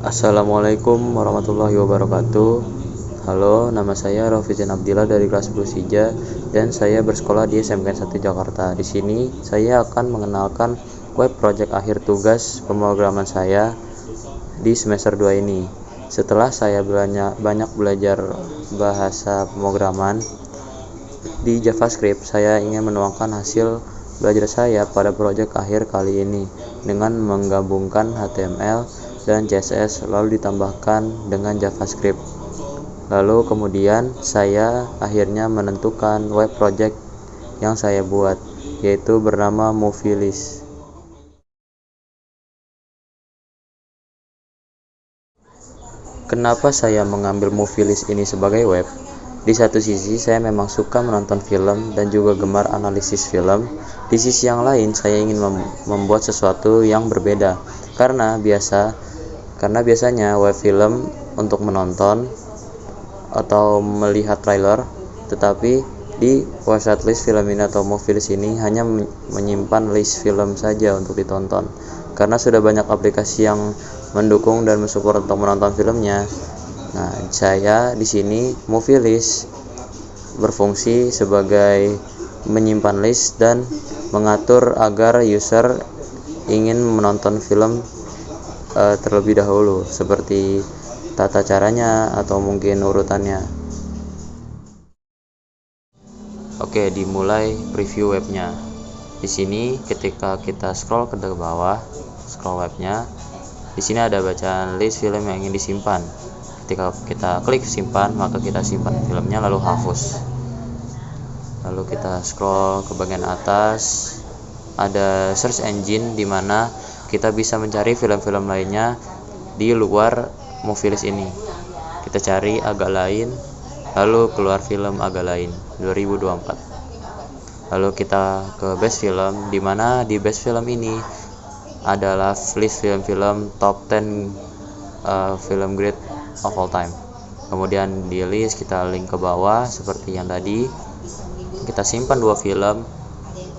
Assalamualaikum warahmatullahi wabarakatuh. Halo, nama saya Rafizan Abdillah dari kelas 10 Sija dan saya bersekolah di SMK 1 Jakarta. Di sini saya akan mengenalkan web project akhir tugas pemrograman saya di semester 2 ini. Setelah saya banyak belajar bahasa pemrograman di JavaScript, saya ingin menuangkan hasil belajar saya pada proyek akhir kali ini dengan menggabungkan HTML dan CSS lalu ditambahkan dengan JavaScript. Lalu kemudian saya akhirnya menentukan web project yang saya buat, yaitu bernama Movielist. Kenapa saya mengambil Movielist ini sebagai web? Di satu sisi saya memang suka menonton film dan juga gemar analisis film. Di sisi yang lain saya ingin membuat sesuatu yang berbeda karena biasanya web film untuk menonton atau melihat trailer, tetapi di website list film ini atau Movielist ini hanya menyimpan list film saja untuk ditonton. Karena sudah banyak aplikasi yang mendukung dan mensupport untuk menonton filmnya. Nah, saya di sini Movielist berfungsi sebagai menyimpan list dan mengatur agar user ingin menonton film terlebih dahulu, seperti tata caranya atau mungkin urutannya. Oke, dimulai preview webnya. Di sini ketika kita scroll ke bawah, scroll webnya, di sini ada bacaan list film yang ingin disimpan. Ketika kita klik simpan, maka kita simpan filmnya lalu hapus. Lalu kita scroll ke bagian atas, ada search engine di mana kita bisa mencari film-film lainnya di luar Movielist ini. Kita cari agak lain, lalu keluar film agak lain 2024. Lalu kita ke best film, di mana di best film ini adalah list film-film top 10 film great of all time. Kemudian di list kita link ke bawah seperti yang tadi. Kita simpan 2 film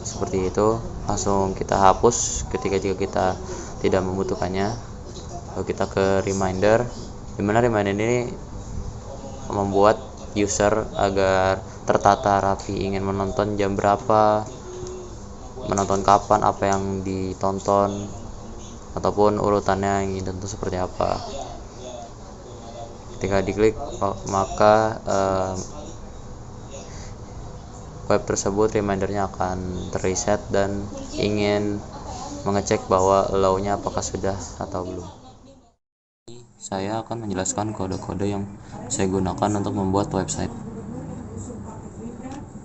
seperti itu, langsung kita hapus ketika kita tidak membutuhkannya. Lalu kita ke reminder, di mana reminder ini membuat user agar tertata rapi, ingin menonton jam berapa, menonton kapan, apa yang ditonton, ataupun urutannya yang ditonton seperti apa. Ketika diklik, maka web tersebut remindernya akan terreset dan ingin mengecek bahwa allow-nya apakah sudah atau belum. Saya akan menjelaskan kode-kode yang saya gunakan untuk membuat website.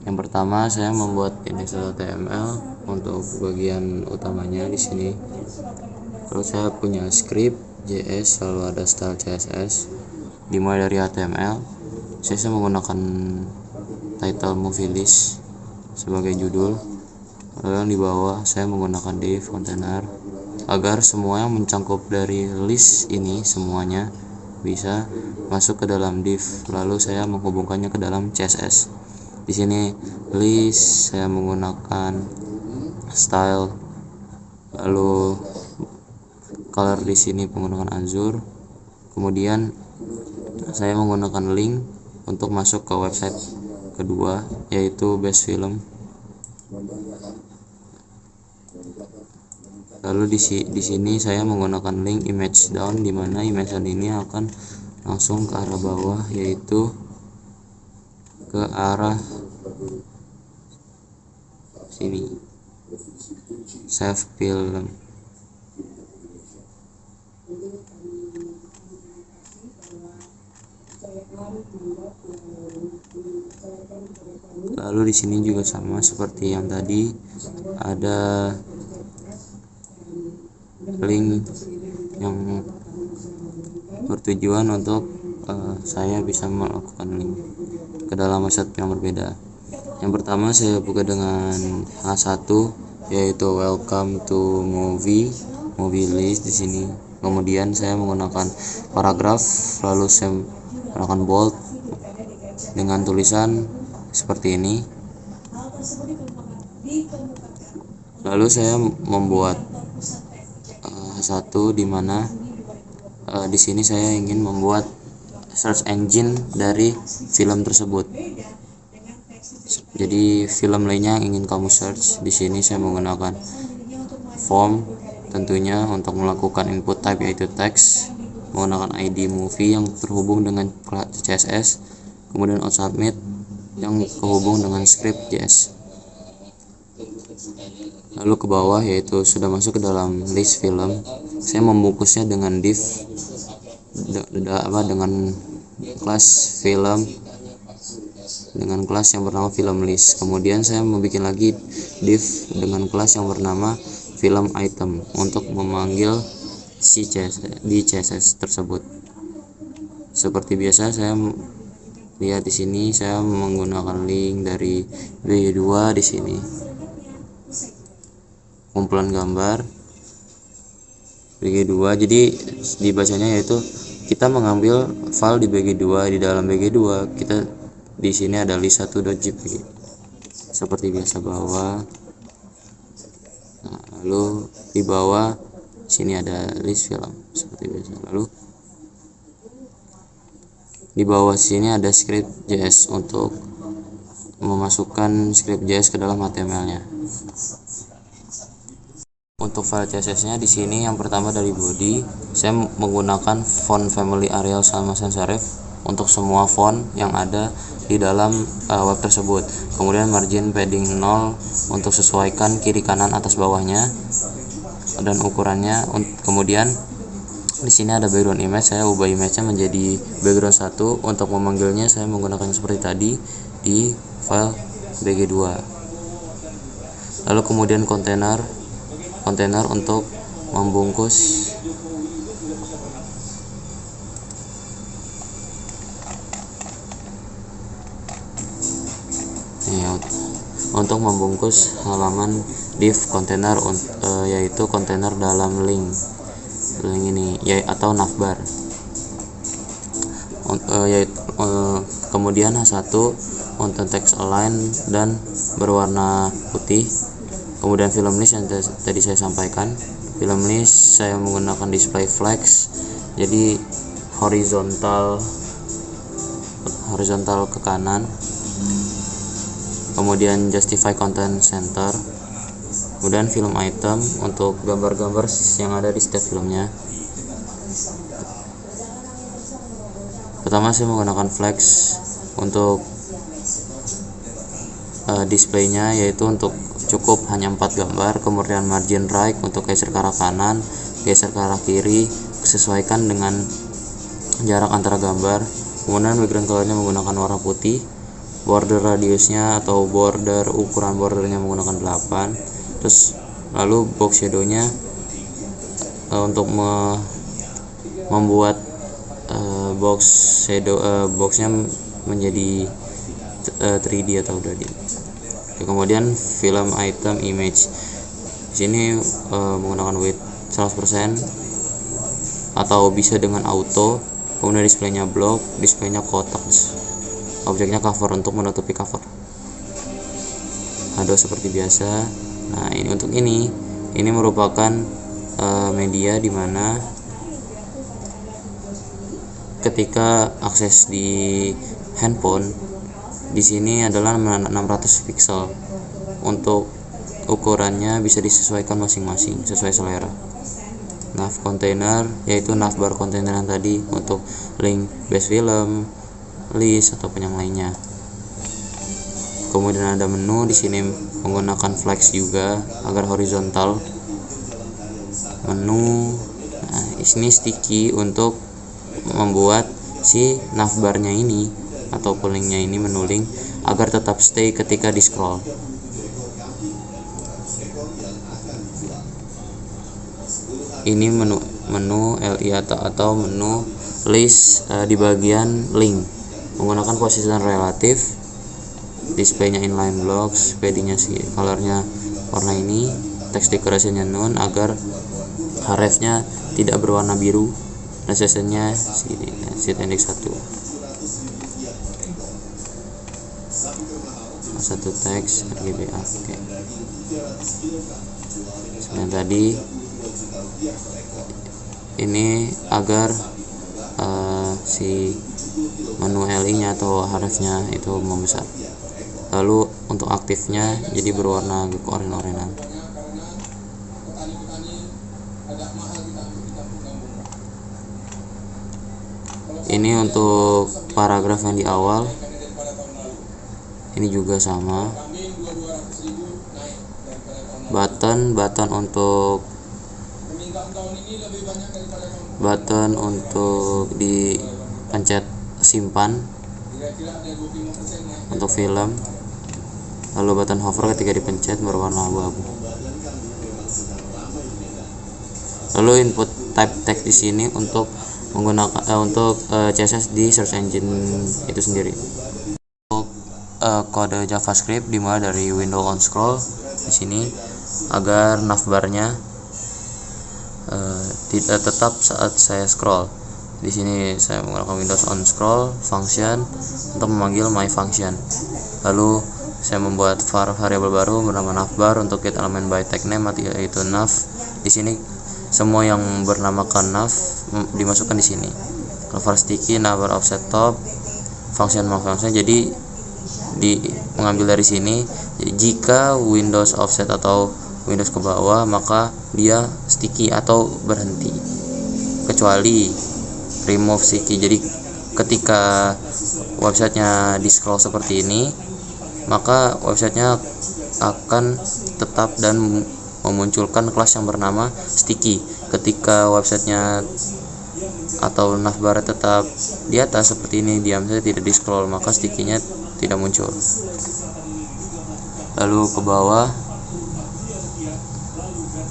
Yang pertama, saya membuat index.html untuk bagian utamanya di sini. Lalu saya punya script JS, lalu ada style CSS. Dimulai dari HTML, saya menggunakan title Movielist sebagai judul. Lalu yang di bawah saya menggunakan div container agar semua yang mencangkup dari list ini semuanya bisa masuk ke dalam div. Lalu saya menghubungkannya ke dalam CSS. Di sini list saya menggunakan style, lalu color di sini menggunakan azure. Kemudian saya menggunakan link untuk masuk ke website kedua, yaitu best film. Lalu di sini saya menggunakan link image down, di mana image down ini akan langsung ke arah bawah, yaitu ke arah sini, save film. Lalu di sini juga sama seperti yang tadi, ada link yang bertujuan untuk saya bisa melakukan link ke dalam website yang berbeda. Yang pertama saya buka dengan H1, yaitu welcome to Movielist di sini. Kemudian saya menggunakan paragraf, lalu saya menggunakan bold dengan tulisan seperti ini. Lalu saya membuat H1 di mana Di sini saya ingin membuat search engine dari film tersebut. Jadi film lainnya yang ingin kamu search, di sini saya menggunakan form tentunya untuk melakukan input type yaitu teks, menggunakan ID movie yang terhubung dengan CSS, kemudian on submit yang terhubung dengan script JS. Lalu ke bawah yaitu sudah masuk ke dalam list film, saya membungkusnya dengan div dengan kelas film, dengan kelas yang bernama film list. Kemudian saya membuat lagi div dengan kelas yang bernama film item untuk memanggil si CSS tersebut. Seperti biasa, saya lihat di sini saya menggunakan link dari BG2 di sini. Kumpulan gambar BG2. Jadi dibacanya yaitu kita mengambil file di BG2, di dalam BG2 kita di sini ada list1.jpg seperti biasa bawah. Nah, lalu di bawah sini ada list film seperti biasa. Lalu di bawah sini ada script JS untuk memasukkan script JS ke dalam HTML-nya. Untuk file CSS-nya di sini yang pertama dari body, saya menggunakan font family Arial sama sans serif untuk semua font yang ada di dalam web tersebut. Kemudian margin padding 0 untuk sesuaikan kiri kanan atas bawahnya dan ukurannya. Kemudian di sini ada background image, saya ubah image-nya menjadi background 1. Untuk memanggilnya saya menggunakan seperti tadi di file bg2. Lalu kemudian kontainer untuk membungkus halaman div kontainer yaitu kontainer dalam link ini atau navbar. Kemudian H1 untuk text align dan berwarna putih. Kemudian film list yang tadi saya sampaikan, film list saya menggunakan display flex, jadi horizontal ke kanan. Kemudian justify content center. Kemudian film item untuk gambar-gambar yang ada di setiap filmnya. Pertama saya menggunakan flex untuk displaynya, yaitu untuk cukup hanya 4 gambar. Kemudian margin right untuk geser ke arah kanan, geser ke arah kiri, sesuaikan dengan jarak antara gambar. Kemudian background colornya menggunakan warna putih. Border radiusnya atau ukuran bordernya menggunakan 8. Terus lalu box shadownya untuk membuat boxnya menjadi 3D atau 2D. Kemudian film item image di sini menggunakan width 100% atau bisa dengan auto. Kemudian displaynya block, displaynya kotak, objeknya cover untuk menutupi cover. Ada seperti biasa. Nah, ini merupakan media di mana ketika akses di handphone, di sini adalah 600 pixel. Untuk ukurannya bisa disesuaikan masing-masing sesuai selera. Nav container yaitu navbar container yang tadi untuk link base film, list ataupun yang lainnya. Kemudian ada menu di sini menggunakan flex juga agar horizontal. Menu, nah, ini sticky untuk membuat si navbarnya ini atau linknya ini, menu link, agar tetap stay ketika di scroll. Ini menu LI atau menu list di bagian link menggunakan position relatif, displaynya inline blocks, paddingnya colornya warna ini, text decorationnya none agar hrefnya tidak berwarna biru, dan sessionnya sheet index 1. Satu teks RGBA. Oke. Sebenarnya tadi ini agar si menu LI-nya atau harusnya itu membesar. Lalu untuk aktifnya jadi berwarna keoren-orenan. Ini untuk paragraf yang di awal, ini juga sama. Button untuk dipencet simpan untuk film, lalu button hover ketika dipencet berwarna abu-abu. Lalu input type text di sini untuk menggunakan CSS di search engine itu sendiri. Untuk kode JavaScript dimulai dari window on scroll di sini agar navbarnya tidak tetap saat saya scroll. Di sini saya menggunakan Windows on scroll function untuk memanggil my function. Lalu saya membuat variabel baru bernama navbar untuk get element by tag name, yaitu nav. Di sini semua yang bernamakan nav dimasukkan di sini. Cover sticky, navbar offset top, function my function. Jadi mengambil dari sini. Jadi jika Windows offset atau Windows ke bawah, maka dia sticky atau berhenti. Kecuali remove sticky. Jadi ketika websitenya di scroll seperti ini, maka websitenya akan tetap dan memunculkan kelas yang bernama sticky. Ketika websitenya atau navbar tetap di atas seperti ini, diam saja tidak di scroll, maka sticky-nya tidak muncul. Lalu ke bawah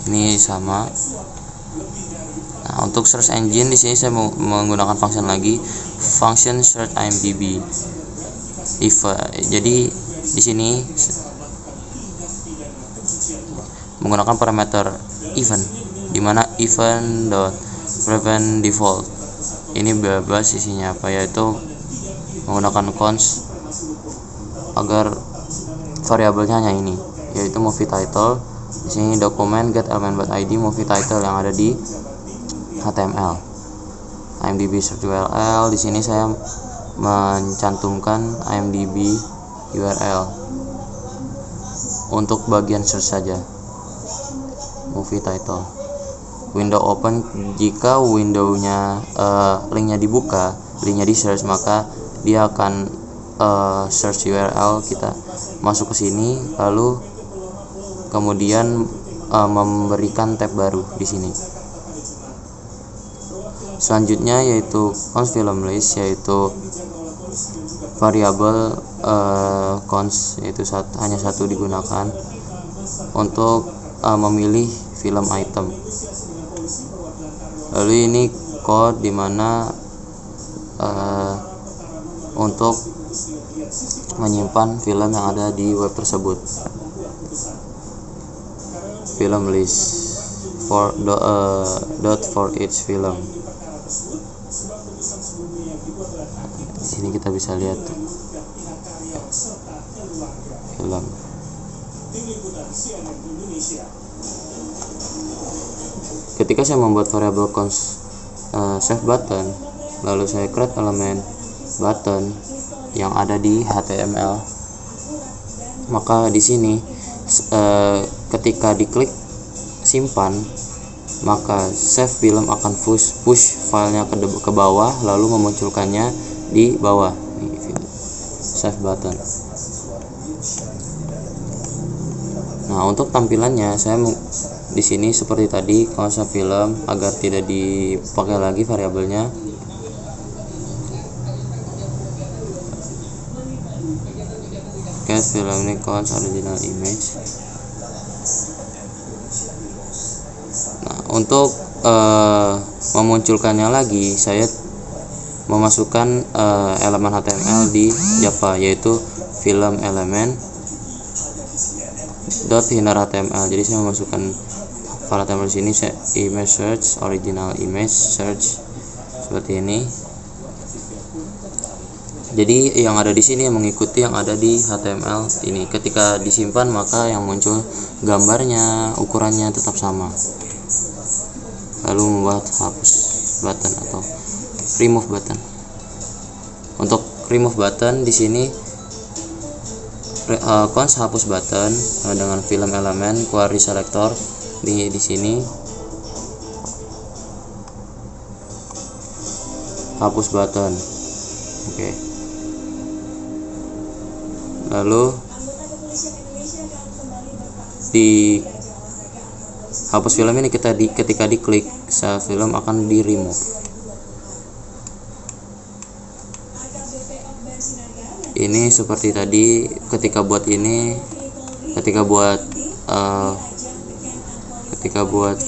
ini sama. Nah, untuk search engine di sini saya menggunakan function lagi, function search IMDb. Jadi di sini menggunakan parameter event, di mana event.prevent default. Ini bebas isinya apa, yaitu menggunakan const agar variabelnya hanya ini, yaitu movie title. Di sini dokumen get element by id movie title yang ada di HTML. IMDb search URL, di sini saya mencantumkan IMDb URL untuk bagian search saja. Movie title. Window open, jika windownya linknya dibuka, linknya di search, maka dia akan search URL, kita masuk ke sini, lalu kemudian memberikan tab baru di sini. Selanjutnya yaitu const film list, yaitu variabel const, yaitu hanya satu digunakan untuk memilih film item. Lalu ini code dimana untuk menyimpan film yang ada di web tersebut. Film list for each film. Ini kita bisa lihat film. Ketika saya membuat variabel const save button, lalu saya create element button yang ada di HTML, maka di sini ketika diklik simpan, maka save film akan push filenya ke bawah, lalu memunculkannya di bawah. Save button. Nah, untuk tampilannya saya di sini seperti tadi, konsep film agar tidak dipakai lagi variabelnya. Get film ini cons original image. Nah, untuk memunculkannya lagi, saya memasukkan elemen HTML di Java, yaitu film element .inner HTML. Jadi saya memasukkan file HTML di sini, saya image search original image search seperti ini. Jadi yang ada di sini mengikuti yang ada di HTML ini. Ketika disimpan, maka yang muncul gambarnya, ukurannya tetap sama. Lalu membuat hapus. button atau remove button. Untuk remove button di sini cons hapus button dengan film elemen query selector di sini hapus button. Oke. Lalu di hapus film ini ketika diklik film akan di remove. Ini seperti tadi ketika buat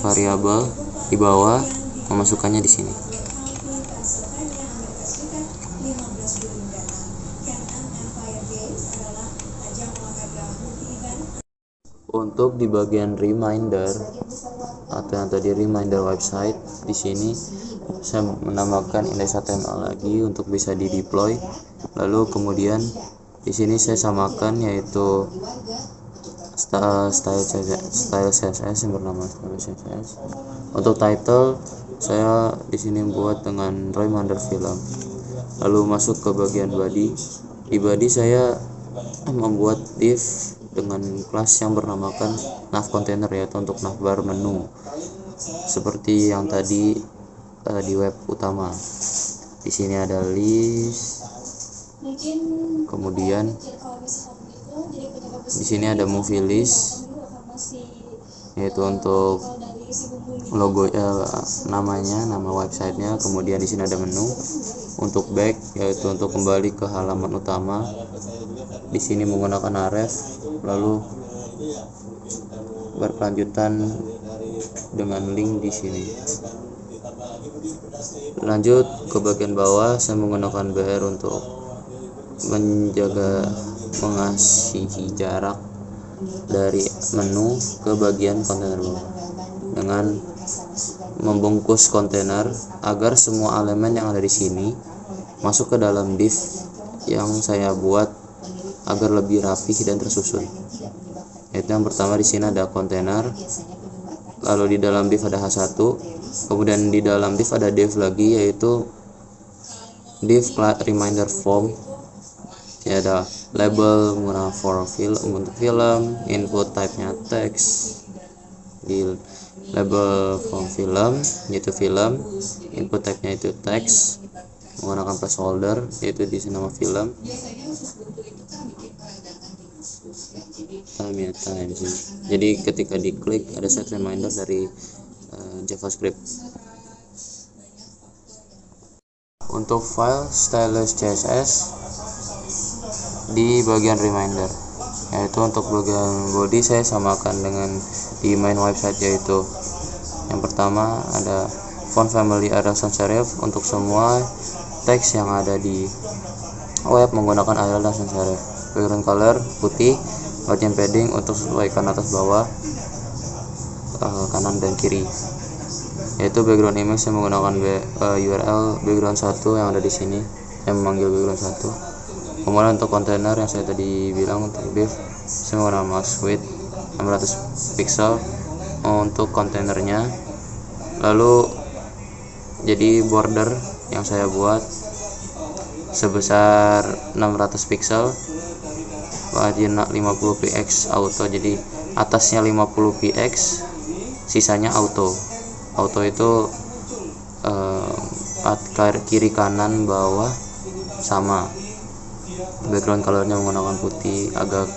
variabel di bawah, memasukkannya di sini. Untuk di bagian reminder atau yang tadi reminder website, di sini saya menambahkan index HTML lagi untuk bisa di deploy. Lalu kemudian di sini saya samakan yaitu style CSS yang bernama style CSS. Untuk title saya di sini buat dengan reminder film. Lalu masuk ke bagian body. Di body saya membuat div dengan kelas yang bernamakan nav container, yaitu untuk navbar menu seperti yang tadi di web utama. Di sini ada list, kemudian di sini ada movie list, yaitu untuk logo nama websitenya. Kemudian di sini ada menu. Untuk back, yaitu untuk kembali ke halaman utama, di sini menggunakan href, lalu berkelanjutan dengan link di sini. Lanjut ke bagian bawah, saya menggunakan br untuk mengasihi jarak dari menu ke bagian kontainer bawah dengan membungkus kontainer agar semua elemen yang ada di sini masuk ke dalam div yang saya buat agar lebih rapih dan tersusun. Itu yang pertama, di sini ada kontainer, lalu di dalam div ada h1, kemudian di dalam div ada div lagi yaitu div reminder form. Ya, ada label menggunakan untuk film, input type-nya text. Di label form film yaitu film, input type-nya itu text menggunakan placeholder yaitu di sini nama film. Time. Jadi ketika diklik ada set reminder dari JavaScript. Untuk file stylus CSS di bagian reminder, yaitu untuk bagian body saya samakan dengan di main website, yaitu yang pertama ada font family Arial sans serif. Untuk semua teks yang ada di web menggunakan Arial dan sans serif. Background color putih, margin padding untuk sesuaikan atas bawah, kanan dan kiri. Yaitu background image saya menggunakan URL background 1 yang ada di sini. Saya memanggil background 1. Kemudian untuk kontainer yang saya tadi bilang untuk div, saya menggunakan max width 600 pixel untuk kontainernya. Lalu jadi border yang saya buat sebesar 600 pixel, margin 50 px auto, jadi atasnya 50 px, sisanya auto. Auto itu kiri kanan bawah sama. Background colornya menggunakan putih agak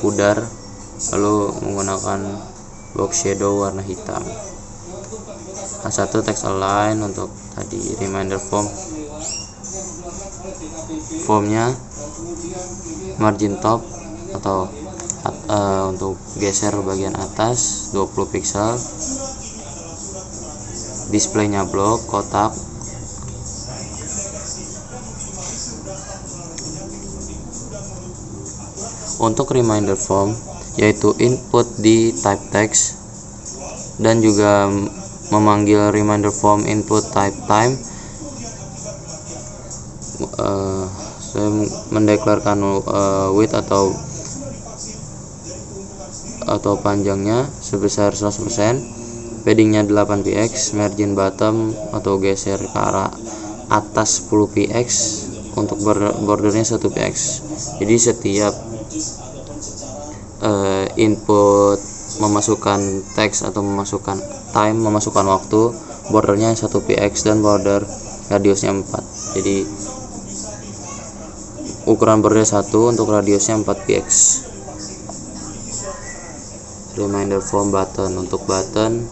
pudar, lalu menggunakan box shadow warna hitam. H1 text align untuk tadi reminder formnya margin top atau untuk geser bagian atas 20 pixel. Displaynya blok kotak. Untuk reminder form yaitu input di type text dan juga memanggil reminder form input type time. Saya mendeklarkan width atau panjangnya sebesar 100%, paddingnya 8px, margin bottom atau geser ke arah atas 10px, untuk bordernya 1px. Jadi setiap input memasukkan teks atau memasukkan time, memasukkan waktu, bordernya 1px dan border radiusnya 4. Jadi ukuran border 1 untuk radiusnya 4px. Reminder form button, untuk button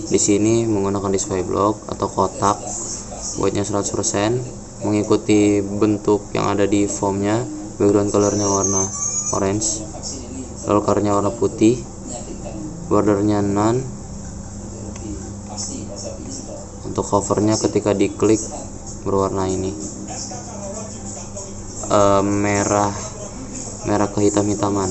di sini menggunakan display block atau kotak, white-nya 100%, mengikuti bentuk yang ada di formnya. Background colornya warna orange, lalu colornya warna putih, bordernya none. Untuk covernya ketika diklik berwarna ini merah kehitam-hitaman.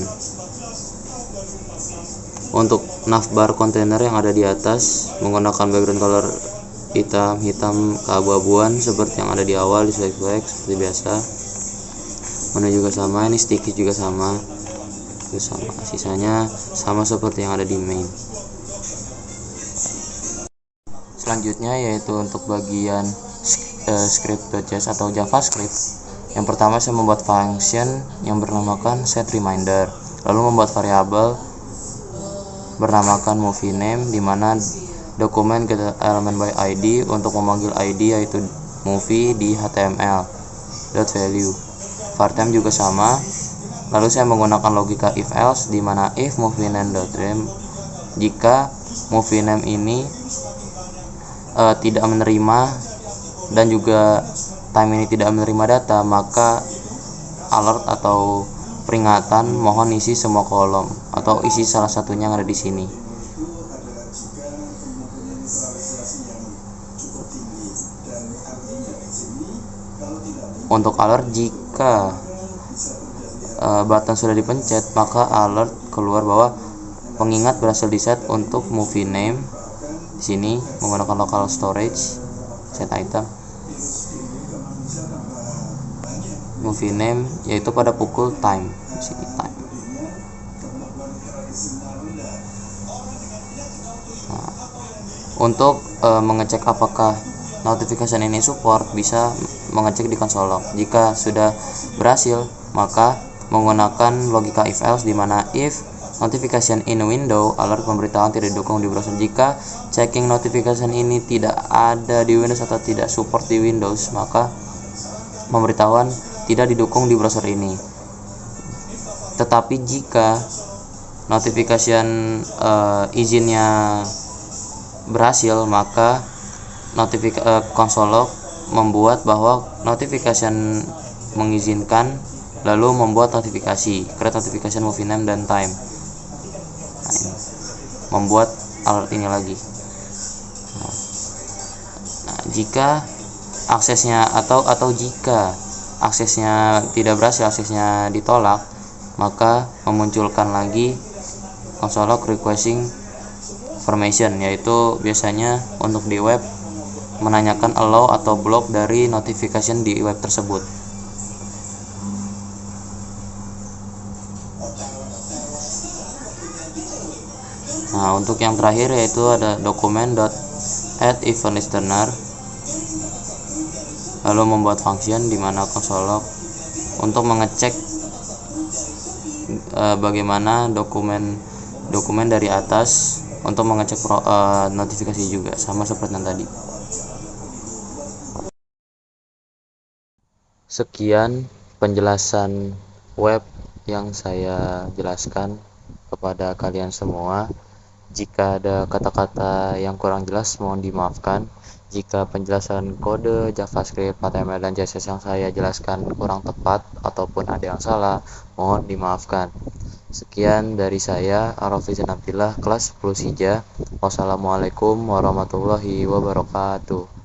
Untuk navbar kontainer yang ada di atas menggunakan background color hitam keabu-abuan seperti yang ada di awal di slide seperti biasa. Menu juga sama, ini sticky juga sama, itu sama, sisanya sama seperti yang ada di main. Selanjutnya yaitu untuk bagian script.js atau JavaScript. Yang pertama saya membuat function yang bernamakan setReminder, lalu membuat variabel bernamakan movie name, di mana dokumen get element by id untuk memanggil id yaitu movie di html.value. Vartime juga sama. Lalu saya menggunakan logika if else, di mana if movie name.name, jika movie name ini tidak menerima dan juga time ini tidak menerima data, maka alert atau peringatan mohon isi semua kolom atau isi salah satunya yang ada di sini. Untuk alert, jika button sudah dipencet, maka alert keluar bahwa pengingat berhasil diset untuk movie name. Di sini menggunakan local storage, set item movie name yaitu pada pukul time. Di sini time. Nah, untuk mengecek apakah notification ini support, bisa mengecek di konsol log. Jika sudah berhasil, maka menggunakan logika if else, di mana if notification in window, alert pemberitahuan tidak didukung di browser. Jika checking notification ini tidak ada di Windows atau tidak support di Windows, maka pemberitahuan tidak didukung di browser ini. Tetapi jika notification izinnya berhasil, maka konsol log membuat bahwa notification mengizinkan, lalu membuat notifikasi, create notification movie name dan time. Nah, ini membuat alert ini lagi. Nah, jika aksesnya atau jika aksesnya tidak berhasil, aksesnya ditolak, maka memunculkan lagi konsol log requesting information, yaitu biasanya untuk di web menanyakan allow atau block dari notification di web tersebut. Nah, untuk yang terakhir yaitu ada dokumen.add event listener, lalu membuat function di mana konsol log untuk mengecek bagaimana dokumen dari atas, untuk mengecek notifikasi juga, sama seperti yang tadi. Sekian penjelasan web yang saya jelaskan kepada kalian semua. Jika ada kata-kata yang kurang jelas, mohon dimaafkan. Jika penjelasan kode JavaScript, HTML, dan CSS yang saya jelaskan kurang tepat ataupun ada yang salah, mohon dimaafkan. Sekian dari saya, Arafli Zanabdillah, kelas 10 Sija. Wassalamualaikum warahmatullahi wabarakatuh.